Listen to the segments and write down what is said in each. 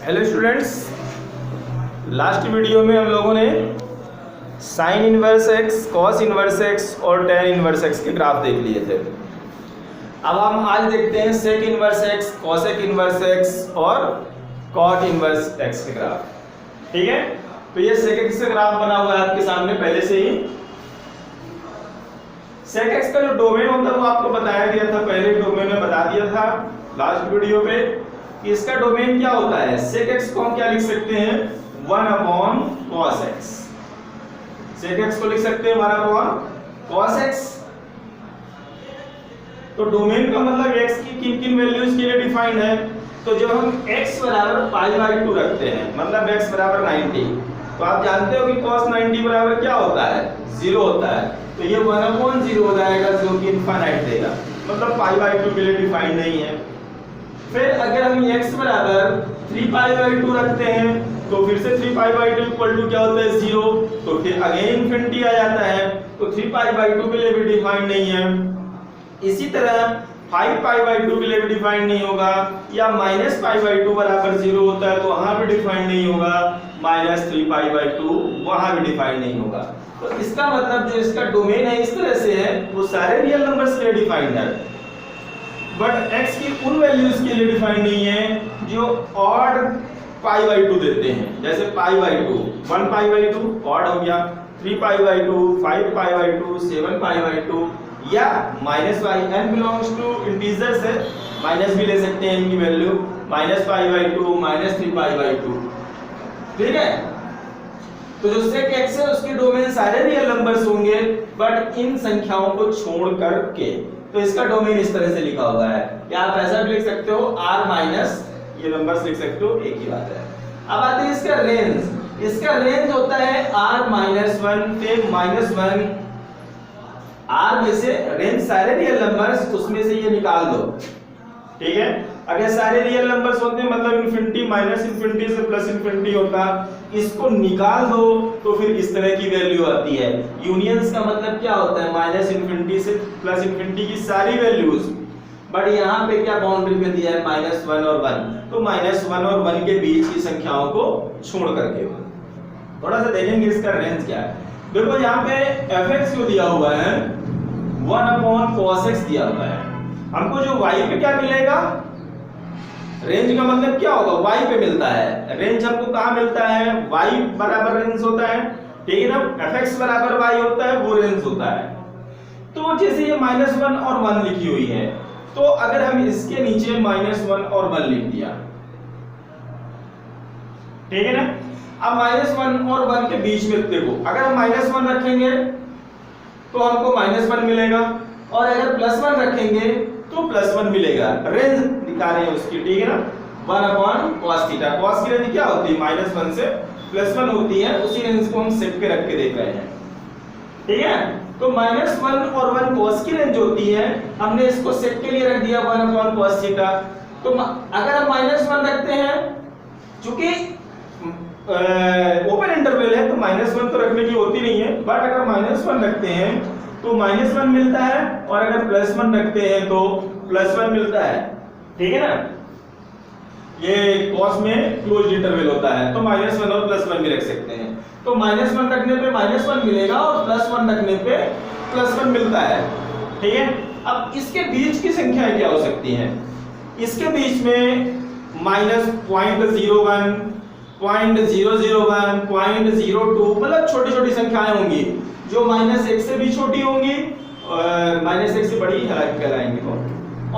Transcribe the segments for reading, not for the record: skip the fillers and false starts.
Hello students, last video में हम लोगों ने sine inverse x, cos inverse x और टेन इनवर्स एक्स के ग्राफ देख लिए थे। अब हम आज देखते हैं sec inverse x, cosec inverse x और कॉट इनवर्स एक्स के ग्राफ। ठीक है, तो ये सेक एक्स का ग्राफ बना हुआ है आपके सामने पहले से ही। सेक एक्स का जो डोमेन होता है वो आपको बताया गया था, पहले डोमेन में बता दिया था लास्ट वीडियो पे। इसका डोमेन क्या होता है? सेक एक्स को हम क्या लिख सकते हैं? 1/cos x। सेक एक्स को लिख सकते हैं 1/cos x। तो डोमेन का मतलब x की किन किन वैल्यूज के लिए डिफाइंड है। तो जब हम x बराबर π/2 रखते हैं, मतलब x बराबर 90, तो आप जानते हो कि cos 90 बराबर क्या होता है? 0 होता है। तो ये 1/0 हो जाएगा, जो कि इनफाइनाइट देगा, मतलब π/2 के लिए डिफाइंड नहीं है। फिर अगर हम x बराबर 3π/2 रखते हैं, तो फिर से 3π/2 इक्वल टू क्या होता है? 0। तो फिर अगेन इंफिनिटी आ जाता है, तो 3π/2 के लिए भी डिफाइंड नहीं है। इसी तरह 5π/2 के लिए भी डिफाइंड नहीं होगा, या -π/2 बराबर 0 होता है तो वहां भी डिफाइंड नहीं होगा, -3π/2 वहां भी डिफाइंड नहीं होगा। तो इसका मतलब जो इसका डोमेन है इस तरह से है, वो सारे रियल नंबर्स के लिए डिफाइंड है, बट x की उन वैल्यूज के लिए डिफाइंड नहीं है जो ऑड π/2 देते हैं। जैसे π/2 1π/2 ऑड हो गया, 3π/2 5π/2 7π/2, या -y n belongs to integers है, माइनस भी ले सकते हैं इनकी वैल्यू, -π/2 -3π/2। ठीक है, तो जो सेक x है उसके डोमेन सारे रियल नंबर्स होंगे, बट इन संख्याओं को छोड़ करके। तो इसका डोमेन इस तरह से लिखा हुआ है, या आप ऐसा भी लिख सकते हो r माइनस ये नंबर्स लिख सकते हो, एक ही बात है। अब आते हैं इसका रेंज। इसका रेंज होता है r-1 से -1। r में से रेंज सारे रियल नंबर्स, उसमें से ये निकाल दो। ठीक है, अगर सारे रियल नंबर्स होते हैं मतलब इंफिनिटी माइनस इंफिनिटी से प्लस इंफिनिटी होता, इसको निकाल दो तो फिर इस तरह की वैल्यू आती है। यूनियंस का मतलब क्या होता है? माइनस इंफिनिटी से प्लस इंफिनिटी की सारी वैल्यूज, बट यहाँ पे क्या बाउंड्री में दिया है? -1 और 1। तो -1 और 1 के बीच की संख्याओं को छोड़ करके थोड़ा सा देखेंगे इसका रेंज क्या है। देखो यहाँ पे fx जो दिया हुआ है 1/cos x दिया हुआ है, हमको जो y पे क्या मिलेगा? रेंज का मतलब क्या होगा? y पे मिलता है। रेंज हमको कहाँ मिलता है? y बराबर रेंज होता है, ठीक है ना? fx बराबर y होता है, वो रेंज होता है। तो जैसे ये -1 और 1 लिखी हुई है, तो अगर हम इसके नीचे -1 और 1 लिख दिया, ठीक है ना? अब -1 और 1 के बीच में देखो, अगर हम -1 रखेंगे तो हमको -1 मिलेगा, और अगर +1 रखेंगे तो +1 मिलेगा। रेंज दिखा रहे हैं उसकी, ठीक है ना? 1/cos theta. cos की रेंज क्या होती है? -1 से +1 होती है, उसी रेंज को हम सेक पे रख के देख रहे हैं। ठीक है, तो -1 और 1 cos की रेंज होती है, हमने इसको सेक के लिए रख दिया 1/cos थीटा। तो अगर हम -1 रखते हैं, चूंकि ओपन इंटरवल है तो -1 तो रखने की होती नहीं है, बट अगर -1 रखते हैं तो -1 मिलता है, और अगर +1 रखते हैं तो +1 मिलता है। ठीक है ना? ये cos में क्लोज्ड इंटरवल होता है, तो -1 और +1 भी रख सकते हैं। तो -1 रखने पे -1 मिलेगा, और +1 रखने पे +1 मिलता है। ठीक है, अब इसके बीच की संख्याएं क्या हो सकती हैं? इसके बीच में -0.01 0.001 0.02, मतलब छोटी छोटी संख्याएं होंगी जो -1 से भी छोटी होंगी, -1 से बड़ी हालांकि कहलाएंगी वो,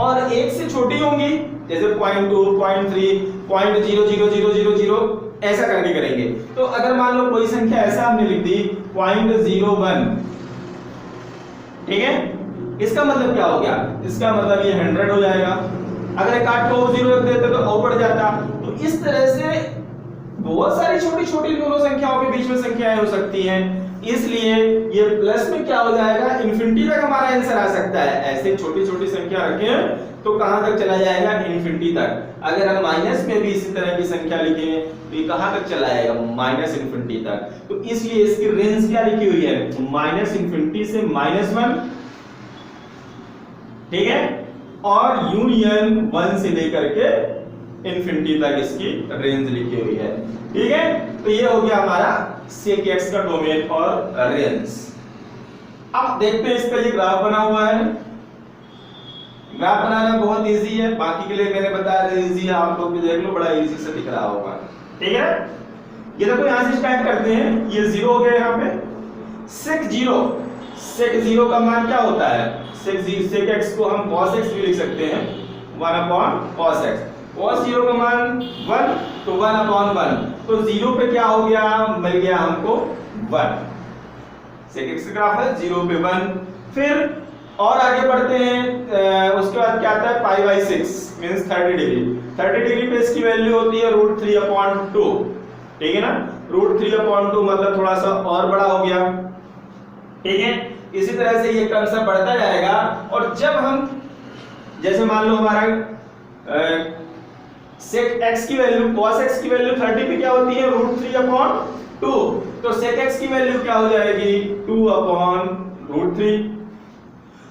और 1 से छोटी होंगी, जैसे 0.2 0.3 0.00000 ऐसा करके करेंगे। तो अगर मान लो कोई संख्या ऐसा हमने लिख दी 0.01, ठीक है, इसका मतलब क्या हो गया? इसका मतलब ये 100 हो जाएगा। अगर एक 8 को 0 रख देते तो और बढ़ जाता। तो इस तरह से बहुत सारी छोटी छोटी दोनों संख्याओं के बीच में संख्याएं हो सकती हैं, इसलिए ये प्लस में क्या हो जाएगा? इंफिनिटी तक हमारा आंसर आ सकता है। ऐसे छोटी छोटी संख्या रखें तो कहां तक चला जाएगा? इंफिनिटी तक। अगर हम माइनस में भी इसी तरह की संख्या लिखें तो ये कहां तक चला जाएगा? -इंफिनिटी तक। तो इसलिए इसकी रेंज क्या लिखी हुई है? -इंफिनिटी से -1, ठीक है, और यूनियन 1 से लेकर के इन्फिनिटी तक इसकी रेंज लिखी हुई है। ठीक है, तो ये हो गया हमारा sec x का डोमेन और रेंज। अब देखते हैं इसका ये ग्राफ बना हुआ है। ग्राफ बनाना बहुत इजी है, बाकी के लिए मैंने बताया था इजी है, आप लोग भी देख लो, बड़ा इजी से दिख रहा होगा। ठीक है, ये देखो यहां से स्टार्ट करते हैं, ये 0 हो गया यहाँ पे। sec 0 का मान क्या होता है? sec x को हम cos x भी लिख सकते हैं, 1/cos x। cos 0 का मान 1, तो 1/1, तो 0 पे क्या हो गया? मिल गया हमको 1। sec x का ग्राफ है 0 पे 1। फिर और आगे बढ़ते हैं, उसके बाद क्या आता है? π/6 मींस 30 डिग्री। 30 डिग्री पे इसकी वैल्यू होती है √3/2। ठीक है ना, √3/2 मतलब थोड़ा सा और बड़ा हो गया। ठीक है, इसी तरह से ये कंसेप्ट बढ़ता जाएगा। और जब हम जैसे मान लो हमारा sec x की वैल्यू cos x की वैल्यू 30 पे क्या होती है? √3/2। तो sec x की वैल्यू क्या हो जाएगी? 2/√3।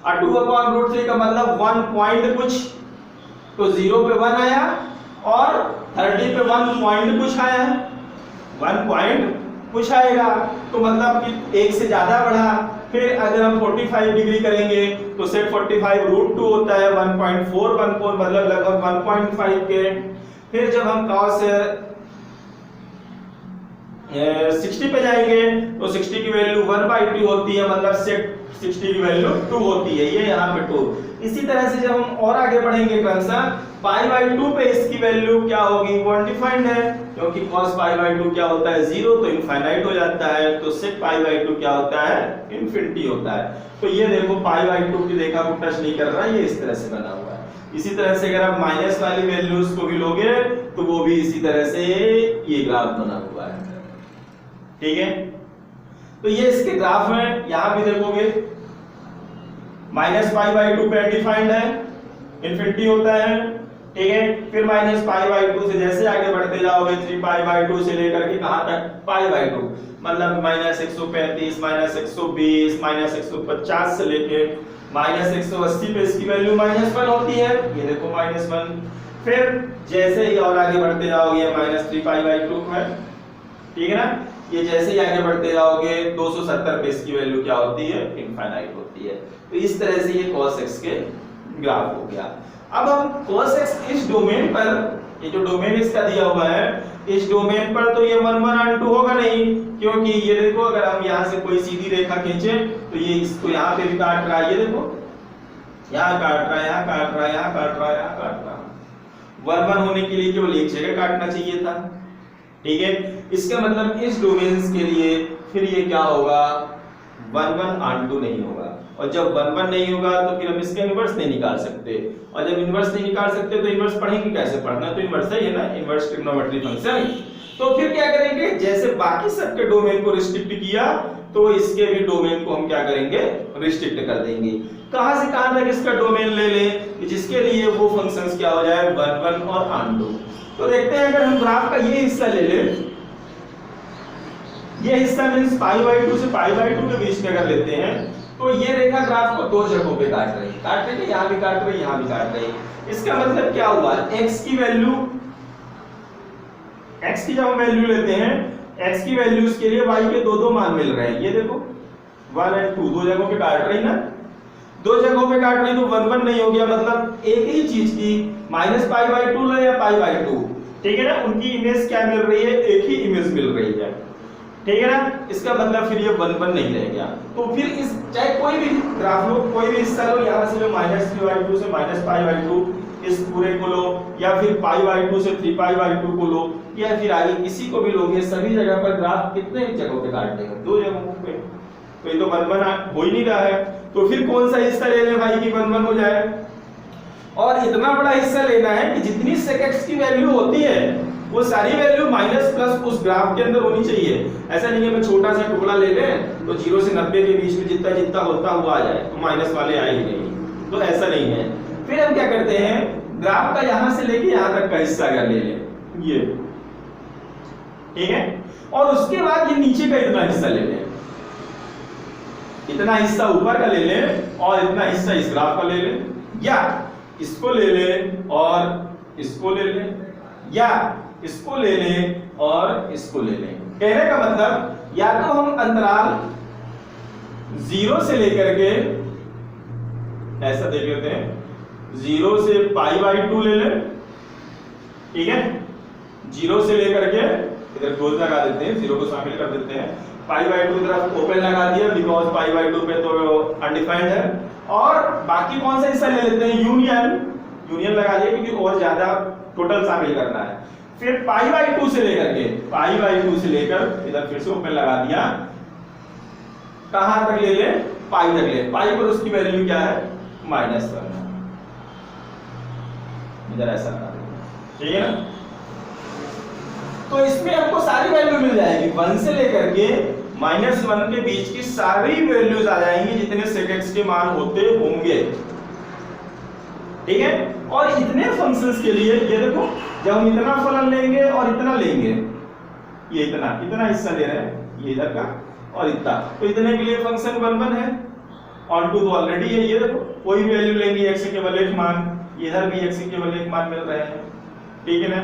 और 2/√3 का मतलब 1 पॉइंट कुछ, तो 0 पे 1 आया और 30 पे 1 पॉइंट कुछ आया, 1 पॉइंट कुछ आएगा, तो मतलब कि 1 से ज्यादा बढ़ा। फिर अगर हम 45 डिग्री करेंगे तो sec 45 √2 होता है 1.414, मतलब लगभग 1.5 के। फिर जब हम cos 60 पे जाएंगे तो 60 की वैल्यू 1/2 होती है, मतलब sec 60 की वैल्यू 2 होती है, ये यहाँ पे 2। इसी तरह से जब हम और आगे बढ़ेंगे क्रमशः, π/2 पे इसकी वैल्यू क्या होगी? वो अनडिफाइंड है, क्योंकि cos π/2 क्या होता है? 0, तो इनफाइनाइट हो जाता है। तो sec π/2 क्या होता है? इनफिनिटी होता है। तो ये देखो π/2 की रेखा को टच नहीं कर रहा, ये इस तरह से बना हुआ है। इसी तरह से अगर आप माइनस वाली वैल्यूज को भी लोगे तो वो भी इसी तरह से ये ग्राफ बना हुआ है। ठीक है, तो ये इसके ग्राफ में यहां भी देखोगे -π/2 पे अनडिफाइंड है, इनफिनिटी होता है। ठीक है, फिर -π/2 से जैसे आगे बढ़ते जाओगे 3π/2 से लेकर के कहां तक? π/2, मतलब -135, -120, -150 से लेके -180 पे इसकी वैल्यू -1 होती है, ये देखो -1। फिर जैसे ही और आगे बढ़ते जाओगे -3π/2 है। ठीक है ना, ये जैसे ही आगे बढ़ते जाओगे 270 पे इसकी वैल्यू क्या होती है? इनफाइनाइट होती है। तो इस तरह से ये cos x के ग्राफ हो गया। अब हम cos x इस डोमेन पर, ये जो डोमेन इसका दिया हुआ है, इस डोमेन पर तो ये 1 1 और 2 होगा नहीं, क्योंकि ये देखो अगर हम यहाँ से कोई सीधी रेखा खींचे तो ये इसको यहाँ पे भी काट रहा है, ये देखो यहाँ काट रहा है, यहाँ काट रहा है, यहाँ काट रहा है, यहाँ काट रहा है। 1 1 होने के लिए केवल एक जगह काटना चाहिए था। ठीक है, इसका मतलब इस डोमेन्स के लिए फिर ये क्या होगा? 1 1 और 2 नहीं होगा। और जब 1 1 नहीं होगा तो फिर हम इसका इनवर्स नहीं निकाल सकते, और जब इनवर्स नहीं निकाल सकते तो इनवर्स पढ़ेंगे कैसे? पढ़ना तो इनवर्स ही है ना, इनवर्स ट्रिग्नोमेट्री फंक्शन। तो फिर क्या करेंगे? जैसे बाकी सबके डोमेन को रिस्ट्रिक्ट किया तो इसके भी डोमेन को हम क्या करेंगे? रिस्ट्रिक्ट कर देंगे। कहां से कहां तक इसका डोमेन ले लें जिसके लिए वो फंक्शंस क्या हो जाए? 1 1 और 2। तो देखते हैं, अगर हम ग्राफ का ये हिस्सा ले लें, ये हिस्सा मींस π/2 से π/2 के बीच में अगर लेते हैं तो ये रेखा ग्राफ को 2 जगहों पे काट रही है, यहाँ भी काट रही है, यहाँ भी काट रही है। इसका मतलब क्या हुआ? x की वैल्यू, x की जब हम वैल्यू लेते हैं, x की वैल्यूज के लिए y के दो मान मिल रहे हैं। ये देखो 1 और 2 दो जगहों पे काट रही ना, दो जगहों पे काट रही, तो 1 1 नहीं हो गया, मतलब एक ही चीज की -π/2 लो या π/2, ठीक है ना, उनकी इमेज क्या मिल रही है? एक ही इमेज मिल रही है। ठीक है ना, इसका मतलब फिर ये 1 1 नहीं रह गया। तो फिर इस चाहे कोई भी ग्राफ लो, कोई भी हिस्सा लो, यहाँ से लो -3/2 से -π/2 इस पूरे को लो, या फिर π/2 से 3π/2 को लो, या फिर आगे किसी को भी लोगे, सभी जगह पर ग्राफ कितने जगहों पे काट देंगे? 2 जगहों पे। तो ये तो 1 1 हो ही नहीं रहा है, तो फिर कौन सा हिस्सा ले लें भाई कि 1 1 हो जाए? और इतना बड़ा हिस्सा लेना है कि जितनी sec x की वैल्यू होती है वो सारी वैल्यू माइनस प्लस उस ग्राफ के अंदर होनी चाहिए। ऐसा नहीं है मैं छोटा सा टुकड़ा ले लें तो 0 से 90 के बीच में जितना जितना होता हुआ आ जाए, तो माइनस वाले आए ही नहीं, तो ऐसा नहीं है। फिर हम क्या करते हैं, ग्राफ का यहां से लेके यहां तक का हिस्सा अगर ले लें, ये ठीक है, और उसके बाद ये नीचे का इतना हिस्सा ले लें, इतना हिस्सा ऊपर का ले लें और इतना हिस्सा इस ग्राफ का ले लें, या इसको ले लें और इसको ले लें, या इसको ले लें और इसको ले लें। कहने का मतलब या तो हम अंतराल 0 से लेकर के ऐसा देख लेते हैं, 0 से π/2 ले लें, ठीक है, 0 से लेकर के इधर क्लोज लगा देते हैं, 0 को शामिल कर देते हैं, π/2 तरफ ओपन लगा दिया बिकॉज π/2 पे तो अनडिफाइंड है, और बाकी कौन सा हिस्सा ले लेते हैं, यूनियन लगा दिया क्योंकि और ज्यादा टोटल शामिल करना है। फिर π/2 से लेकर इधर फिर से ओपन लगा दिया, कहां तक ले ले, पाई तक ले, पाई पर उसकी वैल्यू क्या है, -1, इधर ऐसा कर देंगे, ठीक है ना। तो इसमें आपको सारी वैल्यू मिल जाएगी, 1 से लेकर के -1 के बीच की सारी वैल्यूज आ जाएंगी जितने sec x के मान होते होंगे, ठीक है। और इतने फंक्शंस के लिए ये देखो, जब हम इतना फलन लेंगे और इतना लेंगे, ये इतना हिस्सा ले रहे हैं, ये इधर का और इतना, तो इतने के लिए फंक्शन 1 है, ऑन टू तो ऑलरेडी है, ये देखो कोई भी वैल्यू लेंगे x केवल एक मान, इधर भी x केवल एक मान मिल रहे हैं, ठीक है ना।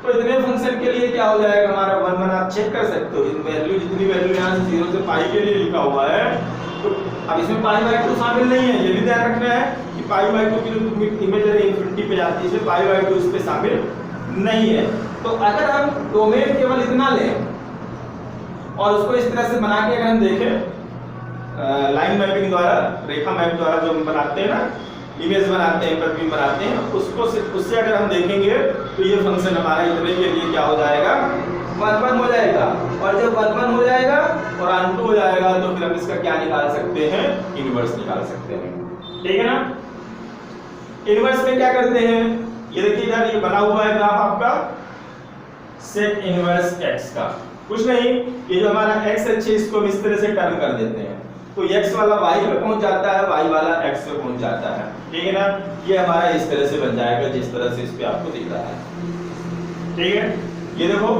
तो इतने फंक्शन के लिए क्या हो जाएगा हमारा 1 आप चेक कर सकते हो, इन वैल्यू जितनी वैल्यू यहाँ से 0 से पाई के लिए लिखा हुआ है, तो अब इसमें π/2 शामिल नहीं है, ये भी ध्यान रखना है कि π/2 की जो इमेज इंफिनिटी पे जाती है, इसमें π/2 इस पे शामिल नहीं है। तो अगर हम डोमेन केवल इतना लें और उसको इस तरह से बना के अगर हम देखें लाइन मैपिंग द्वारा, रेखा मैप द्वारा जो हम बनाते हैं ना, इमेज बनाते हैं, प्रतिबिंब बनाते हैं, उससे अगर हम देखेंगे तो ये फंक्शन हमारा इतने के लिए क्या हो जाएगा, 1 हो जाएगा, और जब 1 हो जाएगा और अंटू हो जाएगा तो फिर हम इसका क्या निकाल सकते हैं, इनवर्स निकाल सकते हैं, ठीक है ना। इनवर्स में क्या करते हैं, ये देखिए इधर ये बना हुआ है ग्राफ आपका सेक इनवर्स x का, कुछ नहीं, ये जो हमारा x अच्छे इसको हम इस तरह से टर्न कर देते हैं, तो x वाला y पे पहुंच जाता है, y वाला x पे पहुंच जाता है, ठीक है ना। ये हमारा इस तरह से बन जाएगा जिस तरह से इस पे आपको दिख रहा है, ठीक है। ये देखो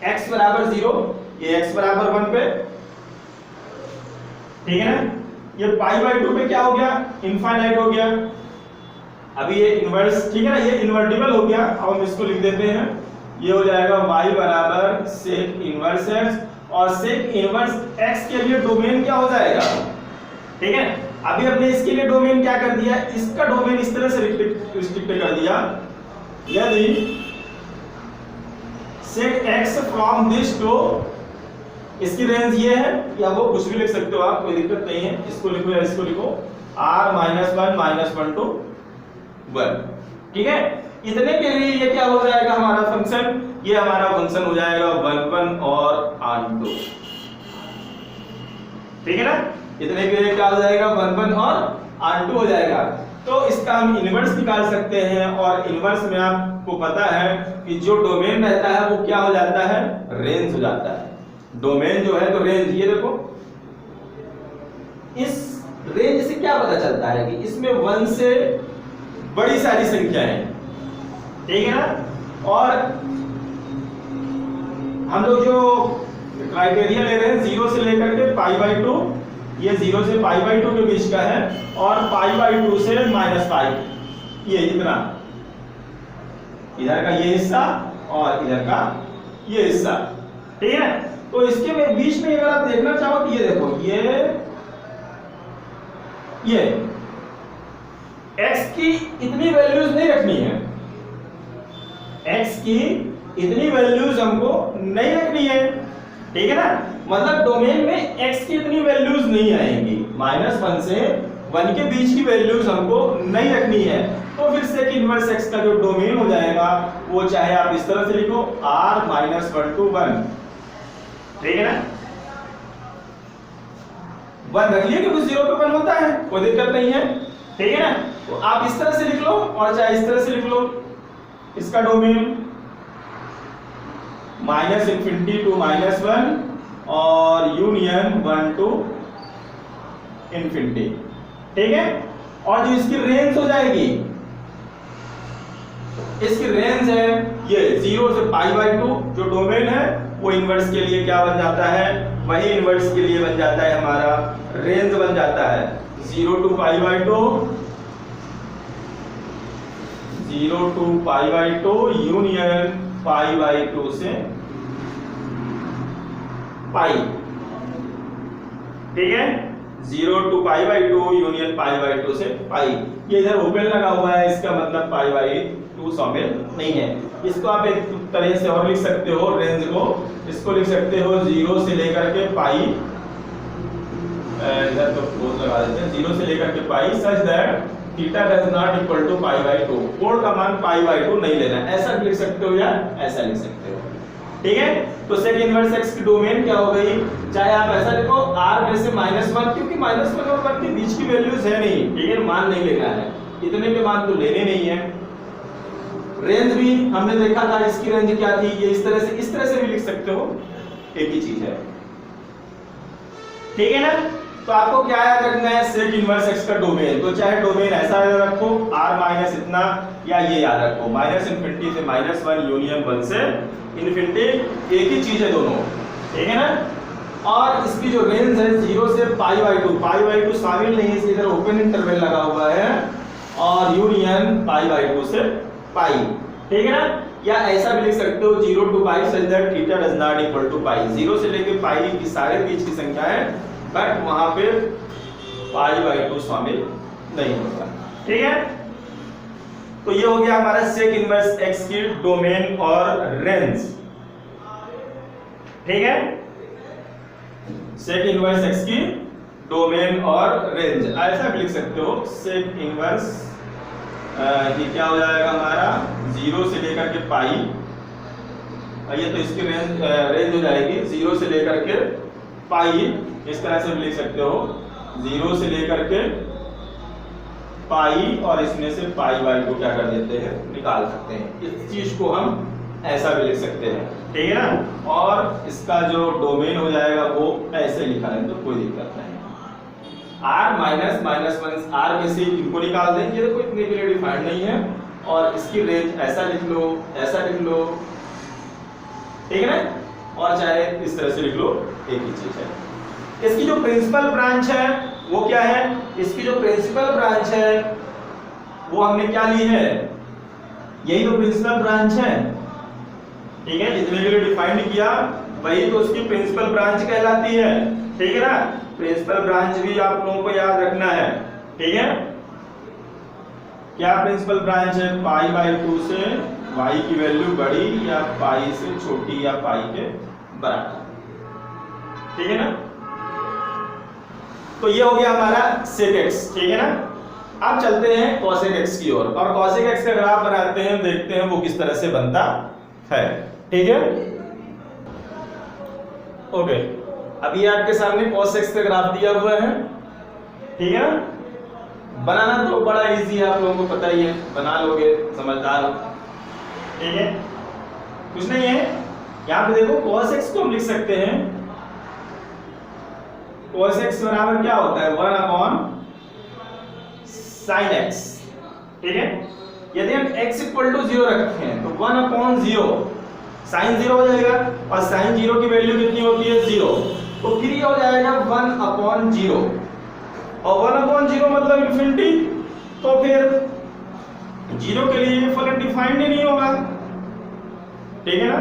x बराबर 0, ये x बराबर 1 पे, ठीक है ना। ये π/2 पे क्या हो गया, इनफाइनाइट हो गया, अभी ये इनवर्स, ठीक है ना, ये इन्वर्टिबल हो गया। अब हम इसको लिख देते हैं, ये हो जाएगा y बराबर सेक इनवर्स x, और सेक इनवर्स x के लिए डोमेन क्या हो जाएगा, ठीक है। अभी हमने इसके लिए डोमेन क्या कर दिया, इसका डोमेन इस तरह से रिस्ट्रिक्ट कर दिया, यदि सेक x फ्रॉम दिस टू, इसकी रेंज ये है, या वो कुछ भी लिख सकते हो आप, कोई दिक्कत नहीं है, इसको लिखो या इसको लिखो, r -1 to 1, ठीक है। इतने के लिए ये क्या हो जाएगा हमारा फंक्शन, ये हमारा फंक्शन हो जाएगा 1 और r2, ठीक है ना। इतने के लिए क्या हो जाएगा, 1 और r2 हो जाएगा। तो इसका हम इनवर्स निकाल सकते हैं, और इनवर्स में आपको पता है कि जो डोमेन रहता है वो क्या हो जाता है, रेंज हो जाता है। डोमेन जो है तो रेंज, ये देखो इस रेंज से क्या पता चलता है कि इसमें 1 से बड़ी सारी संख्या है, ठीक है ना। और हम लोग जो क्राइटेरिया ले रहे हैं 0 से लेकर के π/2, ये 0 से π/2 के बीच का है, और π/2 से -π, ये इतना, इधर का ये हिस्सा और इधर का ये हिस्सा, ठीक है। तो इसके में बीच में अगर आप देखना चाहो तो ये देखो, ये x की इतनी वैल्यूज नहीं रखनी है, x की इतनी वैल्यूज हमको नहीं रखनी है, ठीक है ना। मतलब डोमेन में x की इतनी वैल्यूज नहीं आएंगी, -1 से 1 के बीच की वैल्यूज हमको नहीं रखनी है। तो फिर सेक इनवर्स x का जो डोमेन हो जाएगा वो चाहे आप इस तरह से लिखो, r -1 to 1, ठीक है ना। 1 रख लिया क्योंकि 0 पे 1 होता है, कोई दिक्कत नहीं है, ठीक है ना। तो आप इस तरह से लिख लो और चाहे इस तरह से लिख लो, इसका डोमेन -∞ to -1 और यूनियन 1 to ∞, ठीक है। और जो इसकी रेंज हो जाएगी, इसकी रेंज है ये 0 से π/2, जो डोमेन है वो इनवर्स के लिए क्या बन जाता है, वही इनवर्स के लिए बन जाता है हमारा रेंज बन जाता है 0 to π/2, 0 to π/2 यूनियन π/2 से पाई, ठीक है। 0 to π/2 यूनियन π/2 से पाई। ये इधर ओपन लगा हुआ है, इसका मतलब π/2 शामिल नहीं है। इसको आप एक तरह से और लिख सकते हो, रेंज को इसको लिख सकते हो 0 से लेकर के पाई, इधर तो क्लोज लगा देते हैं, 0 से लेकर के pi such that theta does not equal to π/2। कोण का मान π/2 नहीं लेना, ऐसा लिख सकते हो या ऐसा लिख सकते हो, ठीक है। तो सेक इनवर्स x की डोमेन क्या हो गई, चाहे आप ऐसा लिखो r में से -1, क्योंकि -1 और 1 के बीच की वैल्यूज है नहीं, ठीक है, मान नहीं लेना है, इतने के मान तो लेने नहीं है। रेंज भी हमने देखा था, इसकी रेंज क्या थी, ये इस तरह से भी लिख सकते हो, एक ही चीज है, ठीक है ना। तो आपको क्या याद रखना है, सेक इनवर्स x का डोमेन, तो चाहे डोमेन ऐसा रखो r माइनस इतना, या ये याद रखो -∞ से -1 यूनियन 1 से इन्फिनिटी, एक ही चीज है दोनों, ठीक है ना। और इसकी जो रेंज है 0 से π/2 शामिल नहीं है, इसके इधर ओपन इंटरवल लगा हुआ है, और यूनियन π/2 से पाई, ठीक है ना। या ऐसा भी लिख सकते हो 0 to π such that theta does not equal to π, 0 से लेके पाई की सारे बीच की संख्या है, बट वहां पे π/2 शामिल नहीं होता, ठीक है। तो ये हो गया हमारा सेक इनवर्स x की डोमेन और रेंज, ठीक है। सेक इनवर्स x की डोमेन और रेंज ऐसा भी लिख सकते हो, सेक इनवर्स ये क्या हो जाएगा हमारा 0 से लेकर के पाई, ये तो इसकी रेंज हो जाएगी 0 से लेकर के पाई, इस तरह से भी लिख सकते हो 0 से लेकर के पाई, और इसमें से π/2 क्या कर देते हैं, निकाल सकते हैं। इस चीज को हम ऐसा भी लिख सकते हैं, ठीक है ना। और इसका जो डोमेन हो जाएगा वो ऐसे लिखा है, तो कोई दिक्कत नहीं। r माइनस -1 r में से इनको निकाल देंगे, तो कोई इतने के लिए डिफाइंड नहीं है, और इसकी रेंज ऐसा लिख लो, ऐसा लिख लो, ठीक है ना। और चाहे इस तरह से लिख लो, एक ही चीज है। इसकी जो प्रिंसिपल ब्रांच है वो क्या है, इसकी जो प्रिंसिपल ब्रांच है वो हमने क्या ली है, यही तो प्रिंसिपल ब्रांच है, ठीक है। जितने के लिए डिफाइंड किया वही तो उसकी प्रिंसिपल ब्रांच कहलाती है, ठीक है ना। प्रिंसिपल ब्रांच भी आप लोगों को याद रखना है, ठीक है। क्या प्रिंसिपल ब्रांच है, π/2 से y की वैल्यू बड़ी या पाई से छोटी या पाई के बराबर, ठीक है ना। तो ये हो गया हमारा sec x, ठीक है ना। अब चलते हैं cosec x की ओर, और cosec x का ग्राफ बनाते हैं, देखते हैं वो किस तरह से बनता है, ठीक है। ओके, अभी आपके सामने cos x का ग्राफ दिया हुआ है, ठीक है ना। बनाना तो बड़ा इजी है, आप लोगों को पता ही है, बना लोगे, समझदार हो, ठीक है, कुछ नहीं है। यहाँ पे देखो cos x को हम लिख सकते हैं, cos x बराबर क्या होता है, 1/sin x, ठीक है। यदि हम x इक्वल टू 0 रखें तो 1/0 sin 0 हो जाएगा, और sin 0 की वैल्यू कितनी होती है, 0, तो फिर ये हो जाएगा 1/0, और 1/0 मतलब इन्फिनिटी, तो फिर 0 के लिए ये फलन डिफाइंड ही नहीं होगा, ठीक है ना।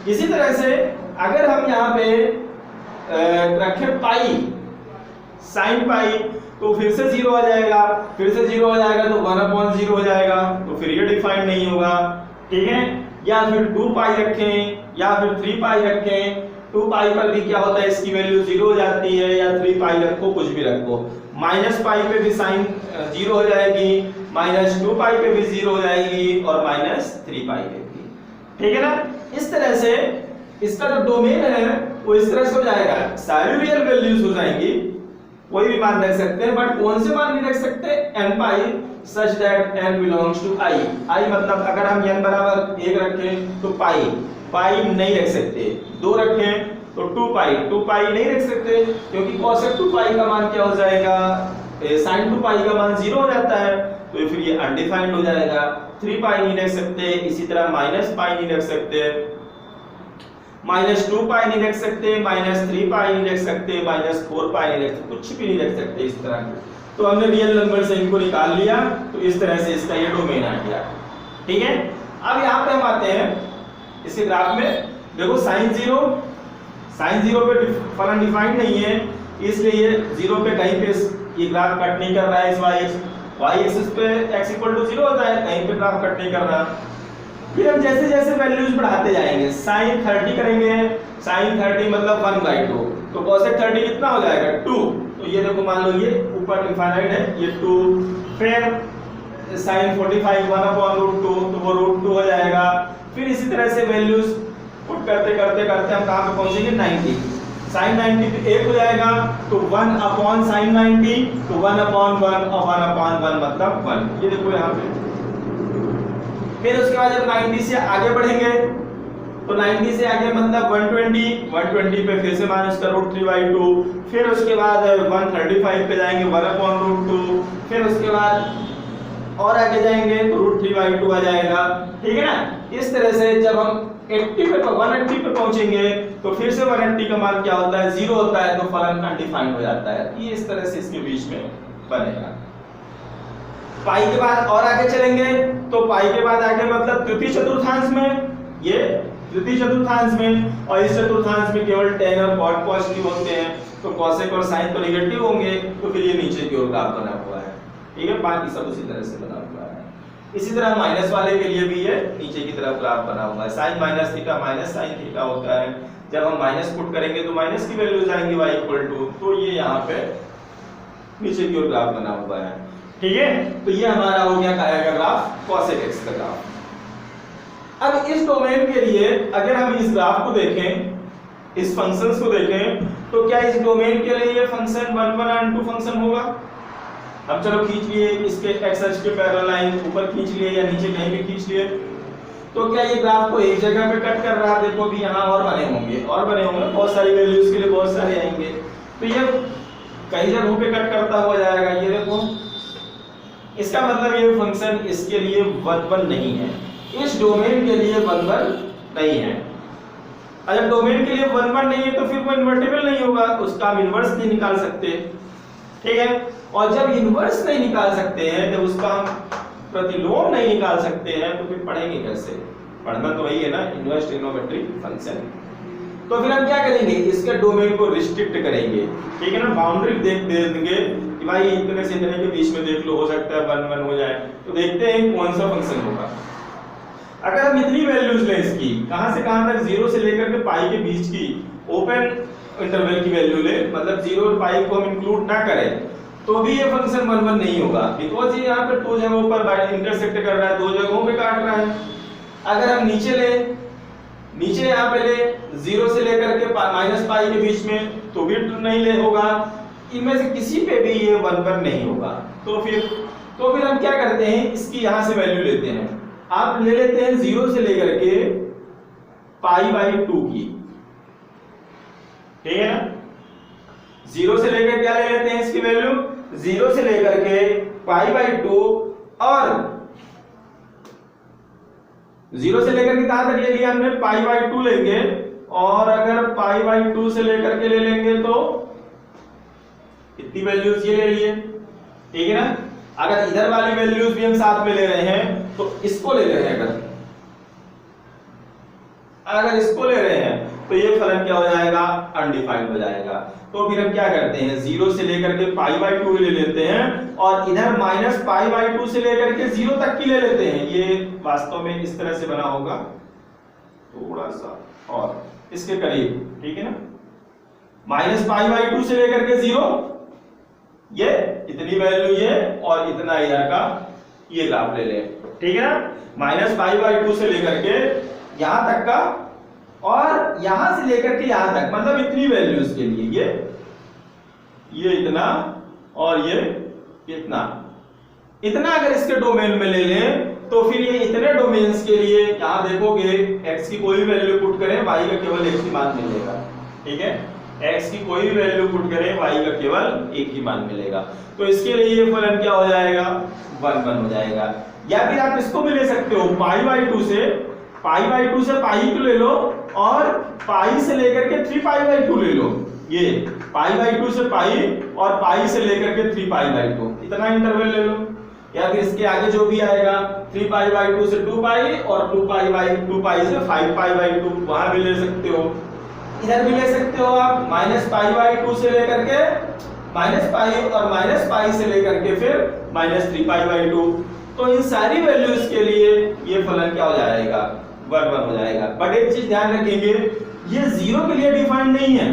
इसी तरह से अगर हम यहाँ पे रखें पाई, साइन पाई, तो फिर से 0 आ जाएगा, फिर से 0 आ जाएगा, तो 1/0 हो जाएगा, तो फिर ये डिफाइंड नहीं होगा, ठीक है। या फिर 2 पाई रखें, या फिर 3 पाई रखें, 2 पाई पर भी क्या होता है, इसकी वैल्यू 0 हो जाती है, या 3 पाई रखो, कुछ भी रखो, -पाई पे भी साइन 0 हो जाएगी, -2 पाई पे भी 0 हो जाएगी, और -3 पाई पे भी, ठीक है ना। इस तरह से इसका जो डोमेन है वो इस तरह से हो जाएगा, सारी रियल वैल्यूज हो जाएंगी, कोई भी मान रख सकते हैं, बट कौन से मान नहीं रख सकते, n pi such that n belongs to i, i मतलब अगर हम n बराबर 1 रखें तो पाई नहीं रख सकते, 2 रखें तो 2 पाई नहीं रख सकते, क्योंकि cosec 2 पाई का मान क्या हो जाएगा, sin 2 पाई का मान 0 हो जाता है, तो फिर ये अनडिफाइंड हो जाएगा। 3 पाई नहीं रख सकते, इसी तरह -पाई नहीं रख सकते, -2 पाई नहीं रख सकते, -3 पाई नहीं रख सकते, -4 पाई नहीं रख सकते, कुछ भी नहीं रख सकते इस तरह के। तो हमने रियल नंबर से इनको निकाल लिया, तो इस तरह से इसका ये डोमेन आ गया, ठीक है। अब यहाँ पे हम आते हैं इसके ग्राफ में, देखो साइन जीरो पे फलन डिफाइंड नहीं है, इसलिए ये जीरो पे कहीं पे ये ग्राफ कट नहीं कर रहा है। इस y एक्सिस पे x इक्वल टू 0 होता है, कहीं पे ग्राफ कट नहीं कर रहा। फिर हम जैसे जैसे वैल्यूज बढ़ाते जाएंगे, sin 30 करेंगे, sin 30 मतलब 1/2, तो cosec 30 कितना हो जाएगा 2, तो ये देखो मान लो ये ऊपर इनफाइनाइट है, ये 2, फिर sin 45 1/√2, तो वो √2 हो जाएगा। फिर इसी तरह से वैल्यूज पुट करते करते करते हम कहां पे पहुंचेंगे 90, sin 90 पे 1 हो जाएगा, तो 1/sin 90, तो 1/1 और 1/1 मतलब 1, ये देखो यहाँ पे। फिर उसके बाद जब 90 से आगे बढ़ेंगे तो 90 से आगे मतलब 120 पे फिर से माइनस का √3/2, फिर उसके बाद 135 पे जाएंगे 1/√2, फिर उसके बाद और आगे जाएंगे तो √3/2 आ जाएगा, ठीक है ना। इस तरह से जब हम 180 पे पहुंचेंगे तो फिर से 180 का मान क्या होता है 0 होता है, तो फलन अनडिफाइंड हो जाता है। ये इस तरह से इसके बीच में बनेगा। पाई के बाद और आगे चलेंगे तो पाई के बाद आगे मतलब तृतीय चतुर्थांश में, ये तृतीय चतुर्थांश में, और इस चतुर्थांश में केवल tan और cot पॉजिटिव होते हैं, तो cosec और sin तो नेगेटिव होंगे, तो फिर ये नीचे की ओर ग्राफ बना हुआ है, ठीक है। बाकी सब उसी तरह से बना हुआ है। इसी तरह माइनस वाले के लिए भी ये नीचे की तरफ ग्राफ बना हुआ है, sin minus theta minus sin theta होता है। जब हम माइनस पुट करेंगे तो माइनस की वैल्यूज आएंगी y इक्वल टू, तो ये यहाँ पे नीचे की ओर ग्राफ बना हुआ है, ठीक है। तो ये हमारा हो गया क्या का ग्राफ, cosec x का ग्राफ। अब इस डोमेन के लिए अगर हम इस ग्राफ को देखें, इस फंक्शंस को देखें, तो क्या इस डोमेन के लिए ये फंक्शन 1/2 फंक्शन होगा। अब चलो खींच लिए इसके x अक्ष के पैरेलल लाइन, ऊपर खींच लिए या नीचे कहीं भी खींच लिए, तो क्या ये ग्राफ को एक जगह पे कट कर रहा है। देखो भी यहाँ और बने होंगे बहुत सारी वैल्यूज के लिए बहुत सारे आएंगे, तो ये कई जगहों पे कट करता हुआ जाएगा। ये देखो, इसका मतलब ये फंक्शन इसके लिए 1/1 नहीं है, इस डोमेन के लिए 1/1 नहीं है। अगर डोमेन के लिए 1/1 नहीं है तो फिर वो इन्वर्टिबल नहीं होगा, उसका हम इनवर्स नहीं निकाल सकते, ठीक है। और जब इनवर्स नहीं निकाल सकते हैं, जब उसका हम प्रतिलोम नहीं निकाल सकते हैं, तो फिर पढ़ेंगे कैसे। पढ़ना तो वही है ना, इनवर्स ट्रिग्नोमेट्रिक फंक्शन। तो फिर हम क्या करेंगे, इसके डोमेन को रिस्ट्रिक्ट करेंगे, ठीक है ना। बाउंड्री दे देंगे कि भाई इतने से इतने के बीच में देख लो, हो सकता है 1/1 हो जाए, तो देखते हैं कौन सा फंक्शन होगा। अगर हम इतनी वैल्यूज लें इसकी, कहां से कहां तक, 0 से लेकर के पाई के बीच की ओपन इंटरवल की वैल्यू ले, मतलब 0 और पाई को हम इंक्लूड ना करें, तो भी ये फंक्शन 1/1 नहीं होगा, बिकॉज़ ये यहाँ पे दो जगहों पर इंटरसेक्ट कर रहा है, दो जगहों पे काट रहा है। अगर हम नीचे ले, नीचे यहाँ पे ले 0 से लेकर के -पाई के बीच में, तो भी नहीं ले होगा, इनमें से किसी पे भी ये 1/1 नहीं होगा। तो फिर हम क्या करते हैं, इसकी यहाँ से वैल्यू लेते हैं। आप ले लेते हैं 0 से लेकर के π/2 की, ठीक है ना। 0 से लेकर क्या ले लेते हैं इसकी वैल्यू, 0 से लेकर के π/2, और 0 से लेकर के कहां तक ले लिया हमने, π/2 लेंगे, और अगर π/2 से लेकर के ले लेंगे तो इतनी वैल्यूज ये ले लिए, ठीक है ना। अगर इधर वाली वैल्यूज भी हम साथ में ले रहे हैं, तो इसको ले रहे हैं, अगर इसको ले रहे हैं, तो ये फलन क्या हो जाएगा, अनडिफाइंड हो जाएगा। तो फिर हम क्या करते हैं, 0 से लेकर के π/2 ले लेते हैं, और इधर -π/2 से लेकर के 0 तक की ले लेते हैं। ये वास्तव में इस तरह से बना होगा, थोड़ा सा और इसके करीब, ठीक है ना। -π/2 से लेकर के 0, ये इतनी वैल्यू ये, और इतना इधर का ये ग्राफ ले लें, ठीक है ना। -π/2 से लेकर के यहां तक का, और यहां से लेकर के यहां तक, मतलब इतनी वैल्यूज के लिए ये इतना और ये इतना अगर इसके डोमेन में ले लें, तो फिर ये इतने डोमेन्स के लिए यहां देखोगे x की कोई भी वैल्यू पुट करें, y का केवल एक ही मान मिलेगा, ठीक है। x की कोई भी वैल्यू पुट करें, y का केवल एक ही मान मिलेगा। तो इसके लिए ये फलन क्या हो जाएगा, 1/1 हो जाएगा। या फिर आप इसको भी ले सकते हो, π/2 से पाई को ले लो, और पाई से लेकर के 3π/2 ले लो। ये π/2 से पाई, और पाई से लेकर के 3π/2, इतना इंटरवल ले लो। या फिर इसके आगे जो भी आएगा 3π/2 से 2π और 2π से 5π/2 वहां भी ले सकते हो, इधर भी ले सकते हो आप -π/2 से लेकर के -π और -π से लेकर के फिर -3π/2। तो इन सारी वैल्यूज के लिए ये फलन क्या हो जाएगा, 1 1 हो जाएगा। बट एक चीज ध्यान रखेंगे, ये 0 के लिए डिफाइंड नहीं है,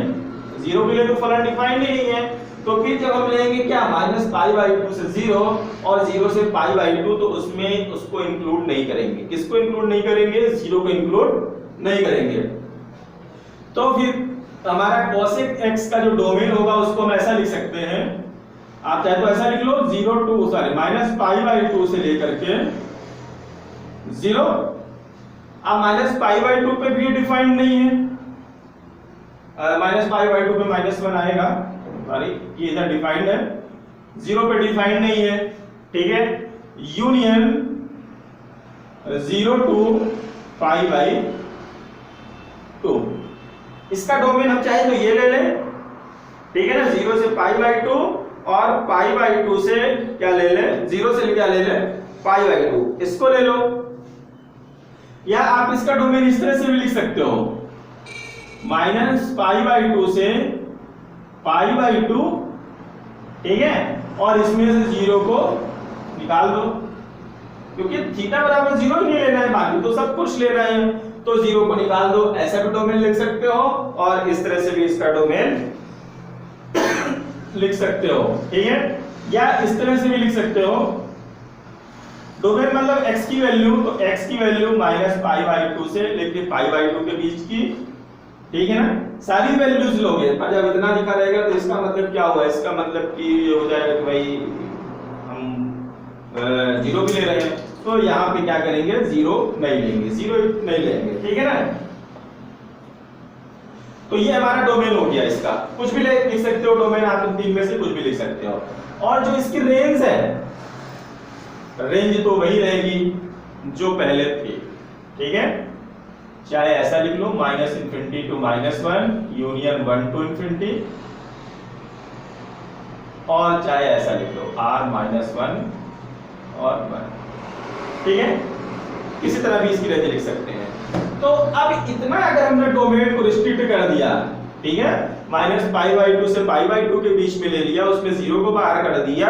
0 के लिए तो फलन डिफाइंड ही नहीं है। तो फिर जब हम लेंगे क्या -π/2 से 0 और 0 से π/2, तो उसमें उसको इंक्लूड नहीं करेंगे। किसको इंक्लूड नहीं करेंगे, 0 को इंक्लूड नहीं करेंगे। तो फिर हमारा cosec x का जो डोमेन होगा उसको हम ऐसा लिख सकते हैं, आप चाहे तो ऐसा लिख लो -π/2 से लेकर के 0। अब -π/2 पे भी डिफाइंड नहीं है, -π/2 पे -1 आएगा, सॉरी ये इधर डिफाइंड है, 0 पे डिफाइंड नहीं है, ठीक है। यूनियन 0 to π/2, इसका डोमेन हम चाहे तो ये ले लें, ठीक है ना, 0 से π/2 और π/2 से क्या ले लें, 0 से क्या ले लें π/2, इसको ले लो। या आप इसका डोमेन इस तरह से भी लिख सकते हो, -π/2 से π/2, ठीक है, और इसमें से 0 को निकाल दो, क्योंकि थीटा बराबर 0 ही नहीं लेना है, बाकी तो सब कुछ ले रहे हैं, तो 0 को निकाल दो। ऐसा भी डोमेन लिख सकते हो और इस तरह से भी इसका डोमेन लिख सकते हो, ठीक है। या इस तरह से भी लिख सकते हो, डोमेन मतलब x की वैल्यू, तो x की वैल्यू -π/2 से लेके π/2 के बीच की, ठीक है ना, सारी वैल्यूज लोगे। पर जब इतना लिखा रहेगा तो इसका मतलब क्या हुआ, इसका मतलब कि ये हो जाएगा कि भाई हम 0 भी ले रहे हैं, तो यहाँ पे क्या करेंगे, 0 नहीं लेंगे, 0 नहीं लेंगे, ठीक है ना। तो ये हमारा डोमेन हो गया, इसका कुछ भी लिख सकते हो डोमेन, आप इन तीन में से कुछ भी लिख सकते हो। और जो इसकी रेंज है, रेंज तो वही रहेगी जो पहले थी, ठीक है, चाहे ऐसा लिख लो -∞ to -1 यूनियन 1 to ∞, और चाहे ऐसा लिख लो r-1 और 1, ठीक है, किसी तरह भी इसकी रेंज लिख सकते हैं। तो अब इतना अगर हमने डोमेन को रिस्ट्रिक्ट कर दिया, ठीक है, -π/2 से π/2 के बीच में ले लिया, उसमें 0 को बाहर कर दिया,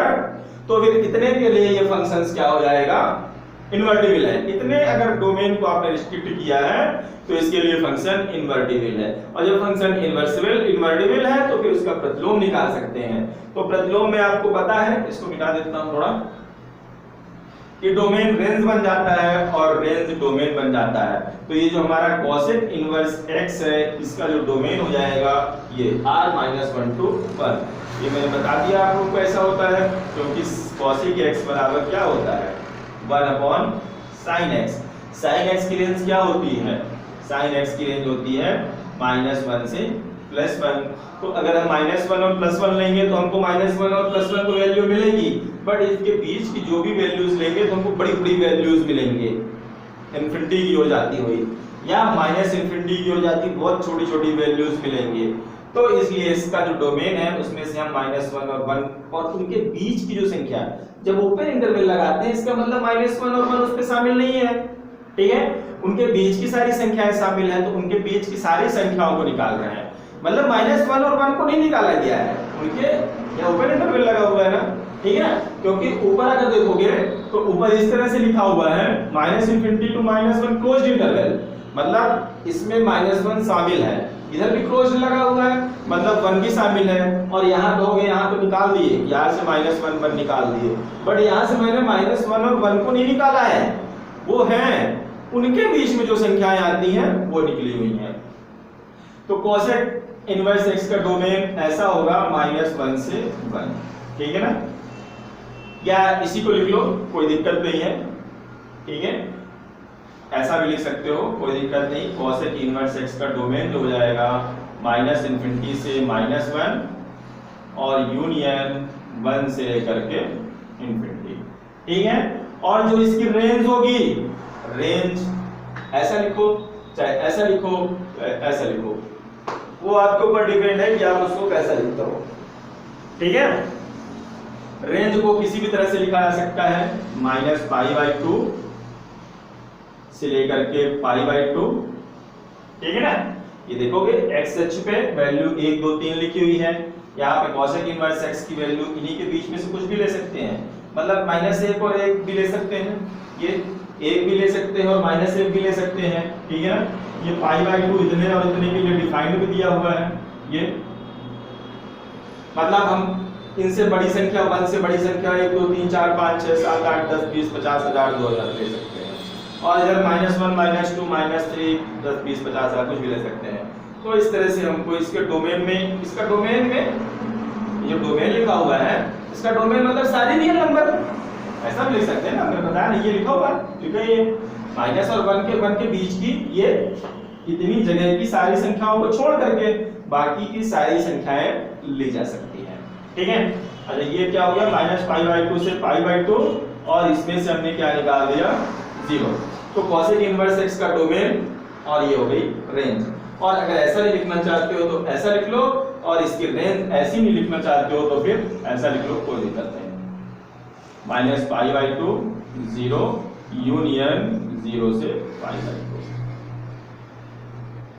तो फिर इतने के लिए ये फंक्शंस क्या हो जाएगा, इन्वर्टिबल है। इतने अगर डोमेन को आपने रिस्ट्रिक्ट किया है तो इसके लिए फंक्शन इन्वर्टिबल है, और जब फंक्शन इन्वर्टिबल है तो फिर उसका प्रतिलोम निकाल सकते हैं। तो प्रतिलोम में आपको पता है, इसको मिटा देता हूं थोड़ा, ये डोमेन रेंज बन जाता है और रेंज डोमेन बन जाता है। तो ये जो हमारा cosec इनवर्स x है, इसका जो डोमेन हो जाएगा ये r-1 to 1। ये मैंने बता दिया आप लोगों को ऐसा होता है, क्योंकि cosec x बराबर क्या होता है, 1/sin x। sin x की रेंज क्या होती है, sin x की रेंज होती है -1 से +1। तो अगर हम -1 और +1 लेंगे तो हमको -1 और +1 को वैल्यू मिलेगी, बट इसके बीच की जो भी वैल्यूज लेंगे तो हमको बड़ी बड़ी वैल्यूज मिलेंगे, इन्फिनिटी की हो जाती हुई या -∞ की हो जाती, बहुत छोटी छोटी वैल्यूज मिलेंगे। तो इसलिए इसका जो डोमेन है उसमें से हम -1 और 1 और उनके बीच की जो संख्या, जब ओपन इंटरवल लगाते हैं इसका मतलब -1 और 1 उसमें शामिल नहीं है, ठीक है, उनके बीच की सारी संख्याएं शामिल हैं, तो उनके बीच की सारी संख्याओं को निकाल रहे हैं। मतलब -1 और 1 को नहीं निकाला गया है, उनके ये ओपन इंटरवल लगा हुआ है ना, ठीक है ना, क्योंकि ऊपर अगर देखोगे तो ऊपर इस तरह से लिखा हुआ है -∞ to -1 क्लोज्ड इंटरवल, मतलब इसमें -1 शामिल है, इधर भी क्लोज्ड लगा हुआ है मतलब 1 भी शामिल है, और यहाँ तो हो गए, यहाँ तो निकाल दिए, यहाँ से -1 1 निकाल दिए, बट यहाँ से मैंने -1 और 1 को नहीं निकाला है, वो है उनके बीच में जो संख्याएं आती हैं वो निकली हुई हैं। तो cosec इनवर्स x का डोमेन ऐसा होगा -1 से 1, ठीक है ना, या इसी को लिख लो, कोई दिक्कत नहीं है, ठीक है, ऐसा भी लिख सकते हो, कोई दिक्कत नहीं। cosec इनवर्स x का डोमेन जो हो जाएगा -∞ से -1 और यूनियन 1 से लेकर के ∞, ठीक है। और जो इसकी रेंज होगी, रेंज ऐसा लिखो, चाहे ऐसा लिखो, ऐसा लिखो, वो आपके ऊपर डिपेंड है कि आप उसको कैसा लिखते हो, ठीक है। रेंज को किसी भी तरह से लिखा जा सकता है -π/2 से लेकर के π/2, ठीक है ना। ये देखोगे x अक्ष पे वैल्यू 1 2 3 लिखी हुई है, यहाँ पे cosec इनवर्स x की वैल्यू इन्हीं के बीच में से कुछ भी ले सकते हैं, मतलब -1 और 1 भी ले सकते हैं, ये 1 भी ले सकते हैं और -1 भी ले सकते हैं, ठीक है ना। ये π/2 इतने और इतने के लिए डिफाइंड भी दिया हुआ है, ये मतलब हम इनसे बड़ी संख्या 1 से बड़ी संख्या 1 2 3 4 5 6 7 8 10 20 50 1000 2000 ले सकते हैं, और इधर -1 -2 -3 10 20 50 1000 कुछ भी ले सकते हैं। तो इस तरह से हमको इसके डोमेन में, इसका डोमेन में ये डोमेन लिखा हुआ है, इसका डोमेन मतलब सारे रियल नंबर, ऐसा भी लिख सकते हैं ना, हमने बताया नहीं, ये लिखा हुआ है ये माइनस और 1 के बीच की ये इतनी जगह की सारी संख्याओं को छोड़ करके बाकी की सारी संख्याएं ली जा सकती हैं, ठीक है। अच्छा ये क्या हो गया -π/2 से π/2, और इसमें से हमने क्या निकाल दिया 0। तो cosec इनवर्स x का डोमेन और ये हो गई रेंज। और अगर ऐसा नहीं लिखना चाहते हो तो ऐसा लिख लो, और इसकी रेंज ऐसी नहीं लिखना चाहते हो तो फिर ऐसा लिख लो, कोई दिक्कत नहीं। -π/2 0 यूनियन 0 से π/2,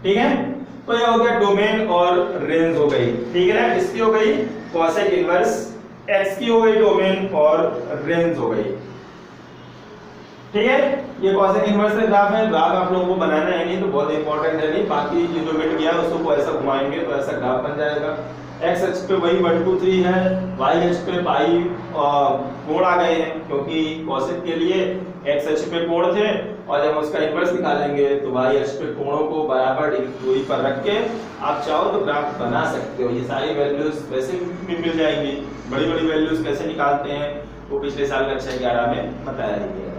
ठीक है। तो ये हो गया डोमेन और रेंज हो गई, ठीक है ना। इसकी हो गई cosec इनवर्स x की हो गई डोमेन और रेंज हो गई, ठीक है। ये cosec इनवर्स का ग्राफ है, ग्राफ आप लोगों को बनाना है नहीं तो बहुत इंपॉर्टेंट है नहीं, बाकी ये जो मिट गया उसको ऐसा घुमाएंगे तो ऐसा ग्राफ बन जाएगा। x अक्ष पे वही 1 2 3 है, y अक्ष पे पाई कोण आ गए हैं, क्योंकि cosec के लिए x अक्ष पे कोण थे, और जब उसका इनवर्स निकालेंगे तो y अक्ष पे कोणों को बराबर दूरी पर रख के आप चाहो तो ग्राफ बना सकते हो। ये सारी वैल्यूज वैसे भी मिल जाएंगी, बड़ी बड़ी वैल्यूज कैसे निकालते हैं वो पिछले साल कक्षा 11 में बताया गया,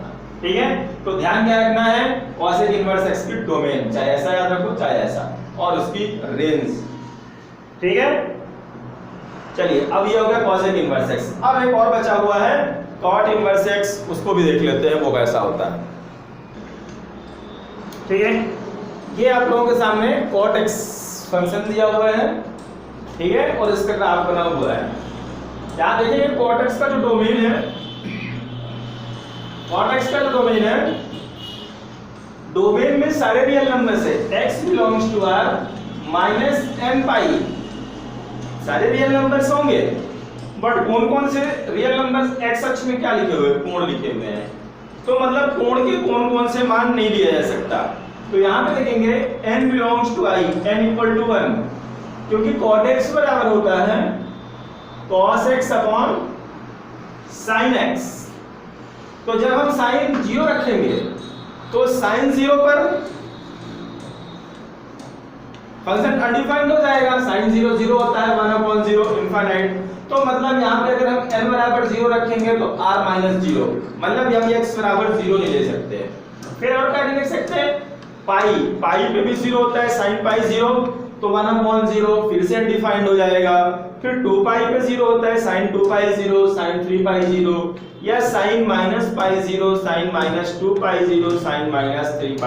ठीक है। तो ध्यान क्या रखना है, cosec इनवर्स x की डोमेन, चाहे ऐसा याद रखो चाहे ऐसा, और उसकी रेंज, ठीक है। चलिए अब ये हो गया cosec इनवर्स x। अब एक और बचा हुआ है cot इनवर्स x, उसको भी देख लेते हैं वो कैसा होता है, ठीक है। ये आप लोगों के सामने cot x फंक्शन दिया हुआ है, ठीक है, और इसका ग्राफ बना हुआ है। यहां देखिए cot x का जो डोमेन है, cot x का जो डोमेन है, डोमेन में सारे रियल नंबर से x belongs to r -n π सारे रियल नंबर्स होंगे, बट कौन कौन से रियल नंबर्स x अक्ष में क्या लिखे हुए हैं, कोण लिखे हुए हैं, तो मतलब कोण के कौन कौन से मान नहीं लिया जा सकता। तो यहां पे देखेंगे n belongs to i, n equal to 1, क्योंकि cot x बराबर होता है cos x upon sin x। तो जब हम sin 0 रखेंगे तो sin 0 पर फंक्शन अनडिफाइंड हो जाएगा, sin 0 0 होता है 1/0 इनफाइनाइट। तो मतलब यहाँ पे अगर हम n बराबर 0 रखेंगे तो r - 0, मतलब हम x बराबर 0 नहीं ले सकते। फिर और क्या लिख सकते हैं, पाई पे भी 0 होता है, sin π 0 तो 1/0 फिर से अनडिफाइंड हो जाएगा। फिर 2 पाई पे 0 होता है, sin 2 π 0 sin 3 π 0, या sin -π 0 sin -2 π 0 sin -3 π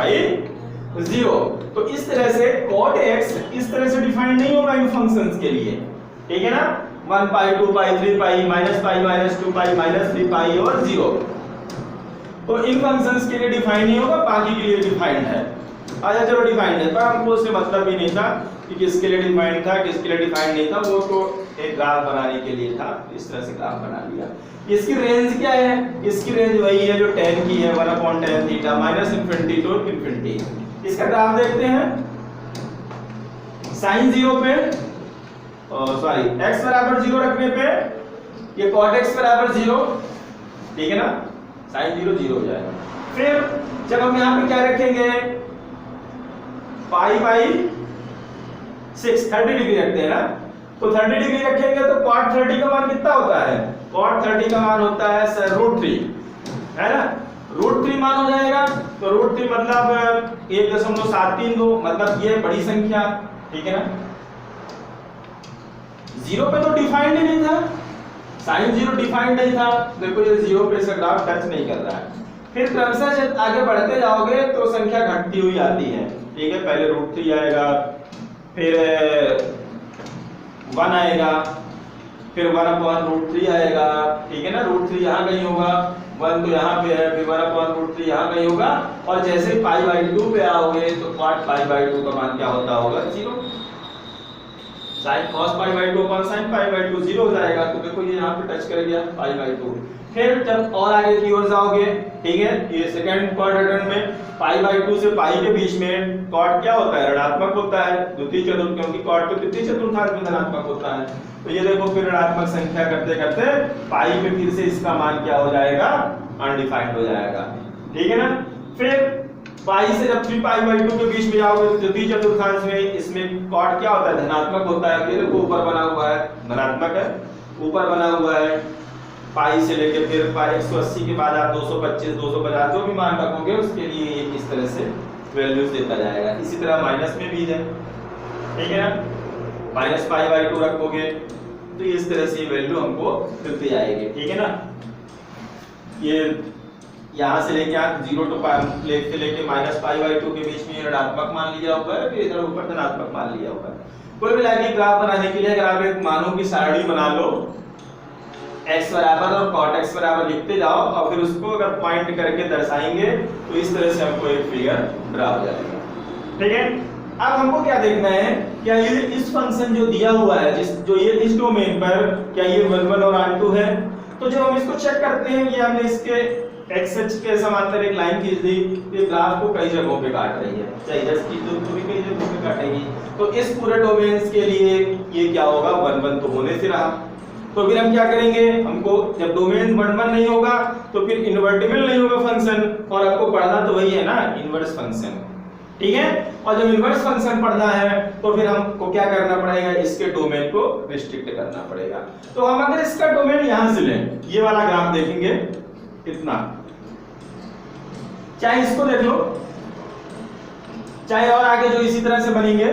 0। तो इस तरह से cot x इस तरह से डिफाइन नहीं होगा इन फंक्शंस के लिए, ठीक है ना। 1 π 2 π 3 π -π -2 π -3 π और 0, तो इन फंक्शंस के लिए डिफाइन नहीं होगा, बाकी के लिए डिफाइंड है। अच्छा चलो डिफाइंड है, पर हमको उससे मतलब ही नहीं था कि किसके लिए डिफाइंड था किसके लिए डिफाइंड नहीं था, वो तो एक ग्राफ बनाने के लिए था, इस तरह से ग्राफ बना लिया। इसकी रेंज क्या है, इसकी रेंज वही है जो tan की है, 1/tan थीटा -∞ टू ∞। इसका ग्राफ देखते हैं, sin 0 पे सॉरी x बराबर 0 रखने पे ये cot x बराबर 0, ठीक है ना, sin 0 0 हो जाएगा। फिर जब हम यहाँ पे क्या रखेंगे, π/6 30 डिग्री रखते हैं ना, तो 30 डिग्री रखेंगे तो cot 30 का मान कितना होता है, cot 30 का मान होता है √3, है ना, √3 मान हो जाएगा। तो √3 मतलब 1.732, मतलब ये बड़ी संख्या, ठीक है ना। 0 पे तो डिफाइंड ही नहीं था, sin 0 डिफाइंड नहीं था, देखो ये 0 पे इसका ग्राफ टच नहीं कर रहा है। फिर क्रमशः जब आगे बढ़ते जाओगे तो संख्या घटती हुई आती है, ठीक है। पहले √3 आएगा, फिर 1 आएगा, फिर 1/√3 आएगा, ठीक है ना, √3 यहाँ कहीं होगा, 1 तो यहाँ पे है, फिर 1/√3 यहाँ कहीं होगा, और जैसे ही π/2 पे आओगे तो cot π/2 का मान क्या होता होगा, 0। sin cos π/2 अपॉन sin π/2 0 हो जाएगा। तो देखो ये यहाँ पे टच कर गया π/2। फिर जब और आगे की ओर जाओगे, ठीक है, ये सेकंड क्वाड्रेंट में π/2 से π के बीच में cot क्या होता है, ऋणात्मक होता है, द्वितीय चतुर्थ, क्योंकि cot तो तृतीय चतुर्थांश में धनात्मक होता है। तो ये देखो फिर ऋणात्मक संख्या करते करते पाई पे फिर से इसका मान क्या हो जाएगा, अनडिफाइंड हो जाएगा, ठीक है ना। फिर पाई से जब भी π/2 के बीच में जाओगे तो द्वितीय चतुर्थांश में इसमें cot क्या होता है, धनात्मक होता है। ये देखो ऊपर बना हुआ है, धनात्मक है, ऊपर बना हुआ है, पाई से लेके फिर 180 के बाद आप 225 250 जो भी मान रखोगे उसके लिए ये इस तरह से वैल्यूज देता जाएगा। इसी तरह माइनस में भी है, ठीक है ना, -π/2 रखोगे तो इस तरह से वैल्यू हमको मिलती जाएगी, ठीक है ना। ये यहाँ से लेके आप 0 to लेके -π/2 के बीच में ऋणात्मक मान लिया होगा, फिर इधर ऊपर धनात्मक मान लिया होगा। कोई भी लाइन ग्राफ बनाने के लिए अगर आप एक मानों की सारणी बना लो, x बराबर और cot x बराबर लिखते जाओ और फिर उसको अगर पॉइंट करके दर्शाएंगे तो इस तरह से हमको एक फिगर ड्रा हो जाएगा, ठीक है। अब हमको क्या देखना है, क्या ये इस फंक्शन जो दिया हुआ है, जो ये इस डोमेन पर क्या ये 1 और r2 है। तो जब हम इसको चेक करते हैं, ये हमने इसके x अक्ष के समांतर एक लाइन खींच दी, ये ग्राफ को कई जगहों पे काट रही है, चाहे इधर की तो भी कई जगहों पे काटेगी। तो इस पूरे डोमेन्स के लिए ये क्या होगा, 1 तो होने से रहा। तो फिर हम क्या करेंगे, हमको जब डोमेन 1 नहीं होगा तो फिर इन्वर्टिबल नहीं होगा फंक्शन, और आपको पढ़ना तो वही है ना, इनवर्स फंक्शन, ठीक है। और जब इनवर्स फंक्शन पढ़ना है तो फिर हमको क्या करना पड़ेगा, इसके डोमेन को रिस्ट्रिक्ट करना पड़ेगा। तो हम अगर इसका डोमेन यहां से लें, ये वाला ग्राफ देखेंगे इतना, चाहे इसको देख लो, चाहे और आगे जो इसी तरह से बनेंगे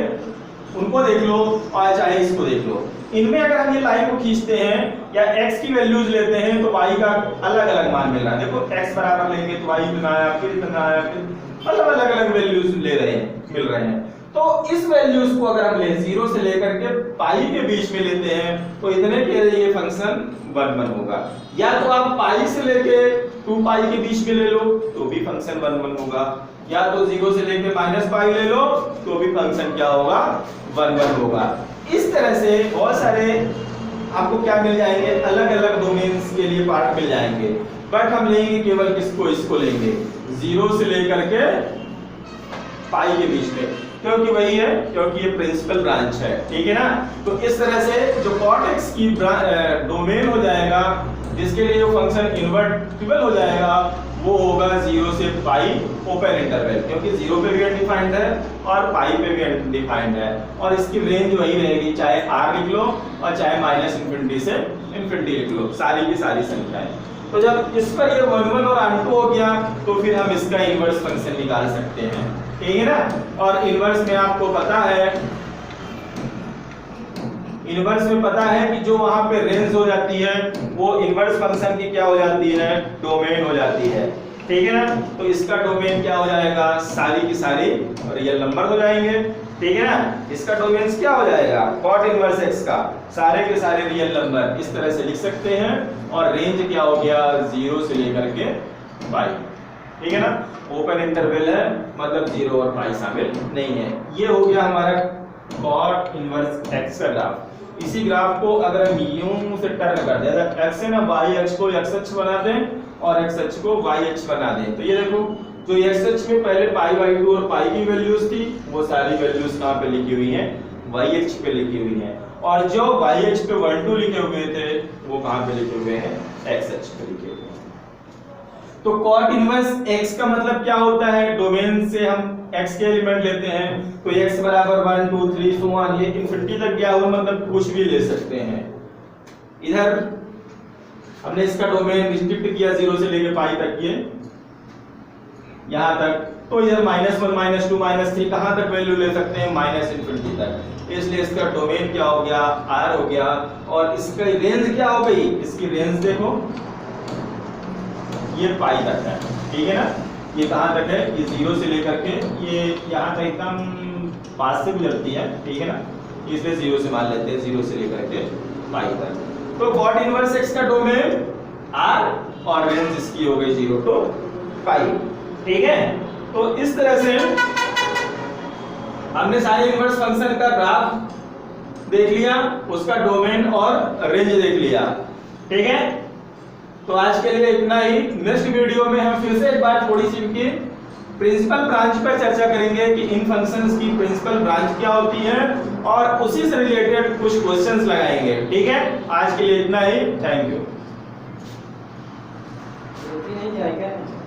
उनको देख लो, और चाहे इसको देख लो। इनमें अगर हम ये लाइन को खींचते हैं या x की वैल्यूज लेते हैं तो y का अलग अलग मान मिल रहा है। देखो x बराबर लेंगे तो y इतना आया, फिर इतना आया, फिर मतलब अलग अलग वैल्यूज ले रहे हैं, मिल रहे हैं। तो इस वैल्यूज को अगर हम ले 0 से लेकर के पाई के बीच में लेते हैं तो इतने के ये फंक्शन 1 होगा। या तो आप पाई से लेके 2 पाई के बीच में ले लो तो भी फंक्शन 1 होगा, या तो 0 से लेके -π ले लो तो भी फंक्शन क्या होगा, 1 होगा। इस तरह से बहुत सारे आपको क्या मिल जाएंगे, अलग अलग डोमेन्स के लिए पार्ट मिल जाएंगे। बट हम लेंगे केवल किसको, इसको लेंगे 0 से लेकर के पाई के बीच में, क्योंकि वही है, क्योंकि ये प्रिंसिपल ब्रांच है, ठीक है ना। तो इस तरह से जो cot x की डोमेन हो जाएगा, जिसके लिए जो फंक्शन इन्वर्टिबल हो जाएगा, वो होगा 0 से पाई ओपन इंटरवल, क्योंकि 0 पे भी अनडिफाइंड है और पाई पे भी अनडिफाइंड है, और इसकी रेंज वही रहेगी, चाहे r लिख लो और चाहे -∞ से ∞ लिख लो, सारी की सारी संख्याएं। तो जब इस पर ये 1 और r2 हो गया तो फिर हम इसका इनवर्स फंक्शन निकाल सकते हैं, ठीक है ना। और इनवर्स में आपको पता है, इनवर्स में पता है कि जो वहां पे रेंज हो जाती है वो इनवर्स फंक्शन की क्या हो जाती है, डोमेन हो जाती है, ठीक है ना। तो इसका डोमेन क्या हो जाएगा, सारी की सारी रियल नंबर हो जाएंगे, ठीक है ना। इसका डोमेन क्या हो जाएगा, cot इनवर्स x का सारे के सारे रियल नंबर, इस तरह से लिख सकते हैं। और रेंज क्या हो गया, 0 से लेकर के पाई, ठीक है ना। ओपन इंटरवल है, मतलब 0 और पाई शामिल नहीं है। ये हो गया हमारा cot इनवर्स x का ग्राफ। इसी ग्राफ को अगर हम यूं से टर्न कर दें, x है ना, y अक्ष को x अक्ष बना दें और x अक्ष को y अक्ष बना दें, तो ये देखो जो x अक्ष में पहले π/2 और पाई की वैल्यूज थी वो सारी वैल्यूज कहां पे लिखी हुई हैं, y अक्ष पे लिखी हुई हैं, और जो y अक्ष पे 1 2 लिखे हुए थे वो कहां पे लिखे हुए हैं, x अक्ष पे लिखे हुए हैं। तो cot इनवर्स x का मतलब क्या होता है, डोमेन से हम x के एलिमेंट लेते हैं, तो x बराबर 1 2 3 सो ऑन, ये इनफिनिटी तक गया हुआ, मतलब कुछ भी ले सकते हैं। इधर हमने इसका डोमेन रिस्ट्रिक्ट किया 0 से लेके पाई तक, ये यहां तक, तो इधर -1 -2 -3 कहां तक वैल्यू ले सकते हैं, -∞ तक। इसलिए इसका डोमेन क्या हो गया, r हो गया, और इसका रेंज क्या हो गई, इसकी रेंज देखो ये पाई तक है, ठीक है ना। ये कहां तक है, ये 0 से लेकर के ये यहां तक एकदम पास से गुजरती है, ठीक है ना, इसलिए 0 से मान लेते हैं, 0 से लेकर के पाई तक। तो कॉट इनवर्स x का डोमेन R और रेंज इसकी हो गई 0 to पाई। ठीक है, तो इस तरह से हमने साइन इनवर्स फंक्शन का ग्राफ देख लिया, उसका डोमेन और रेंज देख लिया। ठीक है, तो आज के लिए इतना ही। नेक्स्ट वीडियो में हम फिर से एक बार थोड़ी सी इनकी प्रिंसिपल ब्रांच पर चर्चा करेंगे कि इन फंक्शंस की प्रिंसिपल ब्रांच क्या होती है और उसी से रिलेटेड कुछ क्वेश्चंस लगाएंगे। ठीक है, आज के लिए इतना ही। Thank you. नहीं जाएगा।